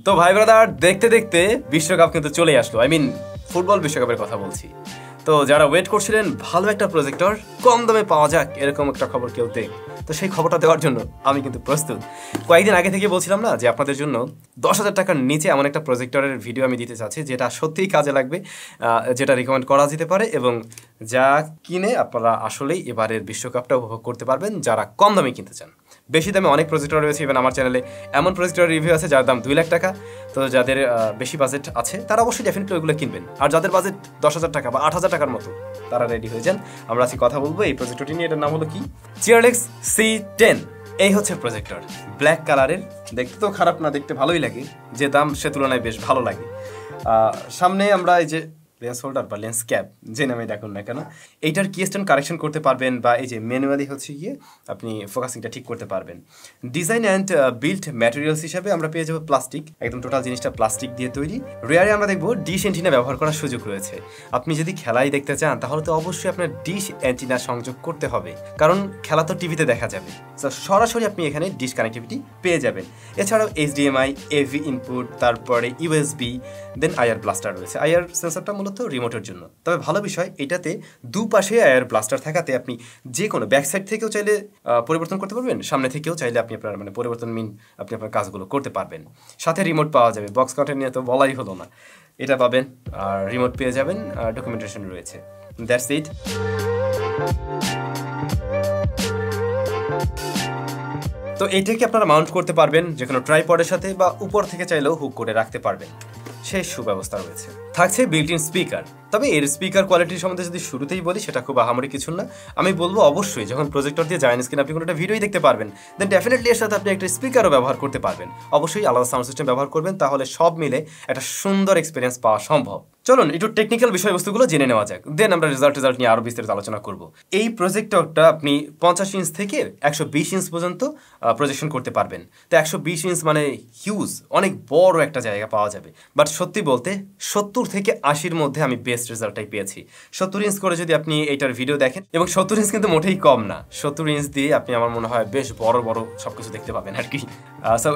তো ভাই ব্রাদার, দেখতে দেখতে বিশ্বকাপ কিন্তু চলে আসলো। ফুটবল বিশ্বকাপের কথা বলছি। তো যারা ওয়েট করছিলেন ভালো একটা প্রজেক্টর কম দামে পাওয়া যাক এরকম একটা খবর কেউ দেখ, তো সেই খবরটা দেওয়ার জন্য আমি কিন্তু প্রস্তুত। কয়েকদিন আগে থেকে বলছিলাম না যে আপনাদের জন্য 10,000 টাকার নিচে এমন একটা প্রজেক্টরের ভিডিও আমি দিতে চাচ্ছি যেটা সত্যিই কাজে লাগবে, যেটা রিকমেন্ড করা যেতে পারে এবং যা কিনে আপনারা আসলেই এবারের বিশ্বকাপটা উপভোগ করতে পারবেন যারা কম দামে কিনতে চান। বেশি দামে অনেক প্রজেক্টর রয়েছে, ইভেন আমার চ্যানেলে এমন প্রজেক্টর রিভিউ আছে যার দাম 2 লাখ টাকা। তো যাদের বেশি বাজেট আছে তারা অবশ্যই ডেফিনেটলি ওইগুলো কিনবেন, আর যাদের বাজেট 10,000 টাকা বা 8,000 টাকার মতো তারা রেডি হয়ে যান। আমরা আজকে কথা বলবো এই প্রজেক্টরটি নিয়ে। এটার নাম হলো কি, Cheerlex C10। এই হচ্ছে প্রজেক্টর, ব্ল্যাক কালারের। দেখতে তো খারাপ না, দেখতে ভালোই লাগে, যে দাম সে তুলনায় বেশ ভালো লাগে। সামনে আমরা এই যে লেন্স হোল্ডার বা লেন্স ক্যাপ যে নামে দেখুন না কেন, এইটার কি স্ট্যান্ড কারেকশন করতে পারবেন বা এই যে ম্যানুয়ালি হচ্ছে গিয়ে আপনি ফোকাসিংটা ঠিক করতে পারবেন। ডিজাইন অ্যান্ড বিল্ড ম্যাটেরিয়ালস হিসাবে আমরা পেয়ে যাবো প্লাস্টিক, একদম টোটাল জিনিসটা প্লাস্টিক দিয়ে তৈরি। রেয়ারে আমরা দেখবো ডিশ অ্যান্টিনা ব্যবহার করার সুযোগ রয়েছে। আপনি যদি খেলাই দেখতে চান তাহলে তো অবশ্যই আপনার ডিশ অ্যান্টিনা সংযোগ করতে হবে, কারণ খেলা তো টিভিতে দেখা যাবে। তো সরাসরি আপনি এখানে ডিশ কানেক্টিভিটি পেয়ে যাবেন। এছাড়াও HDMI, AV ইনপুট, তারপরে USB, দেন IR ব্লাস্টার রয়েছে। IR সেন্সরটা মূলত রিমোটের জন্য। তবে ভালো বিষয়, এটাতে দুপাশে IR ব্লাস্টার থাকাতে আপনি যে কোনো ব্যাক সাইড থেকেও চাইলে পরিবর্তন করতে পারবেন, সামনে থেকেও চাইলে আপনি আপনার পরিবর্তন আপনি আপনার কাজগুলো করতে পারবেন। সাথে রিমোট পাওয়া যাবে, বক্স কাউন্টার নিয়ে তো বলাই হলো না, এটা পাবেন। আর রিমোট পেয়ে যাবেন, ডকুমেন্টেশন রয়েছে। That's it. তো এইটাকে আপনারা মাউন্ট করতে পারবেন যে কোনো ট্রাইপডের সাথে, বা উপর থেকে চাইলেও হুক করে রাখতে পারবেন, সেই সুব্যবস্থা রয়েছে। থাকছে বিল্ট ইন স্পিকার। তবে এর স্পিকার কোয়ালিটির সম্বন্ধে যদি শুরুতেই বলি, সেটা খুব আহামরি কিছু না। আমি বলবো অবশ্যই যখন প্রজেক্টর দিয়ে জায়েন্ট স্ক্রিন আপনি কোনো একটা ভিডিওই দেখতে পারবেন, দেন ডেফিনেটলি এর সাথে আপনি একটা স্পিকারও ব্যবহার করতে পারবেন। অবশ্যই আলাদা সাউন্ড সিস্টেম ব্যবহার করবেন, তাহলে সব মিলে একটা সুন্দর এক্সপিরিয়েন্স পাওয়া সম্ভব। চলুন একটু টেকনিক্যাল বিষয়বস্তুগুলো জেনে নেওয়া যাক, দেন আমরা রেজাল্ট নিয়ে আরও বিস্তারিত আলোচনা করব। এই প্রজেক্টরটা আপনি 50 ইঞ্চ থেকে 120 ইঞ্চ পর্যন্ত প্রজেকশন করতে পারবেন। তো 120 ইঞ্চ মানে হিউজ, অনেক বড় একটা জায়গা পাওয়া যাবে। বাট সত্যি বলতে 70 থেকে 80-র মধ্যে আমি বেস্ট রেজাল্টটাই পেয়েছি। 70 ইঞ্চ করে যদি আপনি এইটার ভিডিও দেখেন, এবং 70 ইঞ্চ কিন্তু মোটেই কম না, 70 ইঞ্চ দিয়ে আপনি আমার মনে হয় বেশ বড় বড় সবকিছু দেখতে পাবেন আর কি।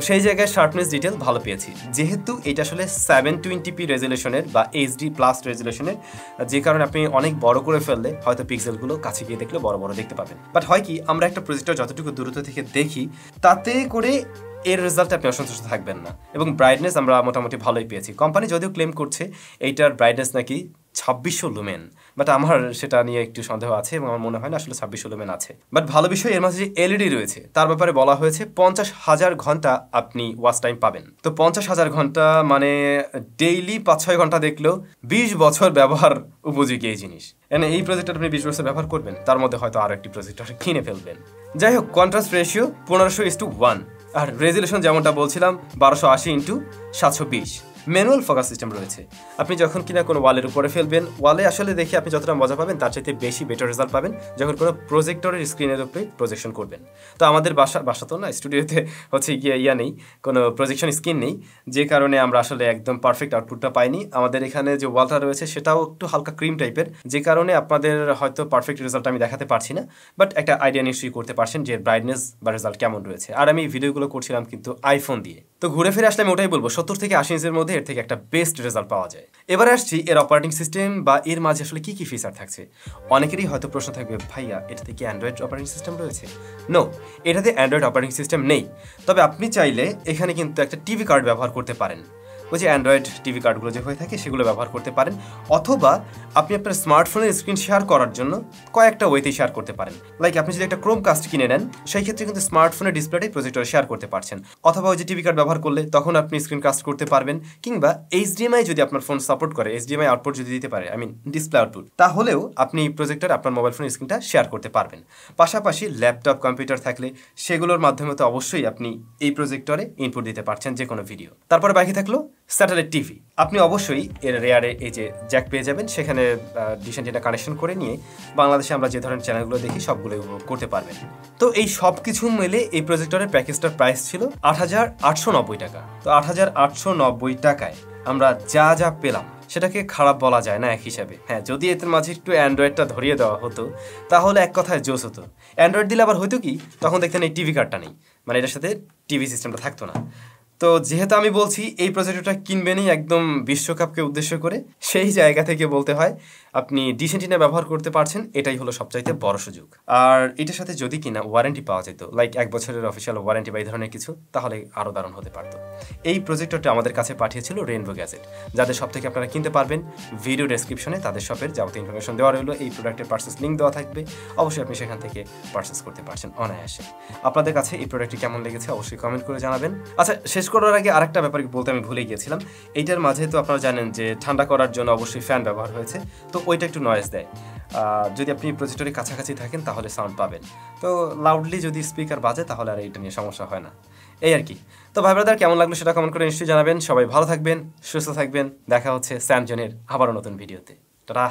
সেই জায়গায় শার্পনেস ডিটেল ভালো পেয়েছি, যেহেতু এটা আসলে 720p রেজুলেশনের বা HD+ রেজুলেশনের, যে কারণে আপনি অনেক বড় করে ফেললে হয়তো পিক্সেলগুলো কাছে গিয়ে দেখলে বড় বড় দেখতে পাবেন। বাট হয় কি, আমরা একটা প্রজেক্টর যতটুকু দূরত্ব থেকে দেখি তাতে করে এর রেজাল্টে আপনি অসন্তুষ্ট থাকবেন না। এবং ব্রাইটনেস আমরা মোটামুটি ভালোই পেয়েছি। কোম্পানি যদিও ক্লেম করছে এইটার ব্রাইটনেস নাকি 2600 লুমেন, বাট আমার সেটা নিয়ে একটু সন্দেহ আছে এবং আমার মনে হয় না আসলে 2600 লুমেন আছে। বাট ভালো বিষয়, এর মাঝে যে LED রয়েছে তার ব্যাপারে বলা হয়েছে 50,000 ঘন্টা আপনি ওয়াচ টাইম পাবেন। তো 50,000 ঘন্টা মানে ডেইলি 5-6 ঘন্টা দেখলেও 20 বছর ব্যবহার উপযোগী এই জিনিস। এই প্রজেক্টর আপনি 20 বছর ব্যবহার করবেন, তার মধ্যে হয়তো আরো একটি প্রজেক্টর কিনে ফেলবেন। যাই হোক, কন্ট্রাস্ট রেশিও 1500:1, আর রেজুলেশন যেমনটা বলছিলাম 1280x720। ম্যানুয়াল ফোকাস সিস্টেম রয়েছে। আপনি যখন কিনা কোনো ওয়ালের উপরে ফেলবেন, ওয়ালে আসলে দেখে আপনি যতটা মজা পাবেন তার চাইতে বেশি বেটার রেজাল্ট পাবেন যখন কোনো প্রজেক্টরের স্ক্রিনের উপরে প্রজেকশন করবেন। তো আমাদের বাসা তো না, স্টুডিওতে হচ্ছে গিয়ে নেই, কোনো প্রজেকশন স্ক্রিন নেই, যে কারণে আমরা আসলে একদম পারফেক্ট আউটপুটটা পাইনি। আমাদের এখানে যে ওয়ালটা রয়েছে সেটাও একটু হালকা ক্রিম টাইপের, যে কারণে আপনাদের হয়তো পারফেক্ট রেজাল্ট আমি দেখাতে পারছি না, বাট একটা আইডিয়া নিশ্চয়ই করতে পারছেন যে ব্রাইটনেস বা রেজাল্ট কেমন রয়েছে। আর আমি ভিডিওগুলো করছিলাম কিন্তু আইফোন দিয়ে। তো ঘুরে ফিরে আসলে আমি ওটাই বলবো, 70 থেকে 80 ইঞ্চের মধ্যে এর থেকে একটা বেস্ট রেজাল্ট পাওয়া যায়। এবার আসছি এর অপারেটিং সিস্টেম বা এর মাঝে আসলে কি কি ফিচার থাকছে। অনেকেরই হয়তো প্রশ্ন থাকবে, ভাইয়া এটাতে কি অ্যান্ড্রয়েড অপারেটিং সিস্টেম রয়েছে? নো, এটাতে অ্যান্ড্রয়েড অপারেটিং সিস্টেম নেই। তবে আপনি চাইলে এখানে কিন্তু একটা টিভি কার্ড ব্যবহার করতে পারেন। ওই যে অ্যান্ড্রয়েড টিভি কার্ডগুলো যে হয়ে থাকে সেগুলো ব্যবহার করতে পারেন, অথবা আপনি আপনার স্মার্টফোনের স্ক্রিন শেয়ার করার জন্য কয়েকটা ওয়েতেই শেয়ার করতে পারেন। লাইক আপনি যদি একটা ক্রোমকাস্ট কিনে নেন, সেই ক্ষেত্রে কিন্তু স্মার্টফোনের ডিসপ্লেটাই প্রজেক্টরে শেয়ার করতে পারছেন, অথবা ওই যে টিভি কার্ড ব্যবহার করলে তখন আপনি স্ক্রিন কাস্ট করতে পারবেন। কিংবা HDMI যদি আপনার ফোন সাপোর্ট করে, HDMI আউটপুট যদি দিতে পারে, ডিসপ্লে আউটপুট, তাহলেও আপনি প্রজেক্টর আপনার মোবাইল ফোনের স্ক্রিনটা শেয়ার করতে পারবেন। পাশাপাশি ল্যাপটপ কম্পিউটার থাকলে সেগুলোর মাধ্যমে তো অবশ্যই আপনি এই প্রজেক্টরে ইনপুট দিতে পারছেন যে কোনো ভিডিও। তারপরে বাকি থাকলো স্যাটেলাইট টিভি। আপনি অবশ্যই এর রেয়ারে এই যে জ্যাক পেয়ে যাবেন, সেখানে ডিশ অ্যান্টিনা কানেকশন করে নিয়ে বাংলাদেশে আমরা যে ধরনের চ্যানেলগুলো দেখি সবগুলো উপভোগ করতে পারবেন। তো এই সব কিছু মিলে এই প্রজেক্টরের প্যাকেজটার প্রাইস ছিল 8,890 টাকা। তো 8,890 টাকায় আমরা যা পেলাম সেটাকে খারাপ বলা যায় না এক হিসাবে। হ্যাঁ, যদি এর মাঝে একটু অ্যান্ড্রয়েডটা ধরিয়ে দেওয়া হতো তাহলে এক কথায় জোস হতো। অ্যান্ড্রয়েড দিলে আবার হয়তো কি, তখন দেখতেন এই টিভি কার্ডটা নেই, এটার সাথে টিভি সিস্টেমটা থাকতো না। তো যেহেতু আমি বলছি এই প্রজেক্টরটা কিনবেনই একদম বিশ্বকাপকে উদ্দেশ্য করে, সেই জায়গা থেকে বলতে হয় আপনি ডিশ এন্টিনা ব্যবহার করতে পারছেন, এটাই হলো সবচাইতে বড় সুযোগ। আর এটার সাথে যদি কিনা ওয়ারেন্টি পাওয়া যেত, লাইক 1 বছরের অফিসিয়াল ওয়ারেন্টি বা এই ধরনের কিছু, তাহলে আরও দারুণ হতে পারত। এই প্রজেক্টরটা আমাদের কাছে পাঠিয়েছিল রেইনবো গ্যাজেট, যাদের শপ থেকে আপনারা কিনতে পারবেন। ভিডিও ডেসক্রিপশনে তাদের শপের যাবতীয় ইনফরমেশন দেওয়া রইলো, এই প্রোডাক্টের পার্সেস লিঙ্ক দেওয়া থাকবে, অবশ্যই আপনি সেখান থেকে পার্চেস করতে পারছেন অনায়াসে। আপনাদের কাছে এই প্রোডাক্টটি কেমন লেগেছে অবশ্যই কমেন্ট করে জানাবেন। আচ্ছা, শেষ করার আগে আরেকটা ব্যাপার বলতে আমি ভুলে গিয়েছিলাম। এইটার মাঝে তো আপনারা জানেন যে ঠান্ডা করার জন্য অবশ্যই ফ্যান ব্যবহার হয়েছে, তো ওইটা একটু নয়েজ দেয়। যদি আপনি প্রজেক্টরের কাছাকাছি থাকেন তাহলে সাউন্ড পাবেন, তো লাউডলি যদি স্পিকার বাজে তাহলে আর এইটা নিয়ে সমস্যা হয় না, এই আর কি। তো ভাই ব্রাদার, কেমন লাগলো সেটা কমেন্ট করে নিশ্চয়ই জানাবেন। সবাই ভালো থাকবেন, সুস্থ থাকবেন। দেখা হচ্ছে স্যামজনের আবারও নতুন ভিডিওতে। টাটা।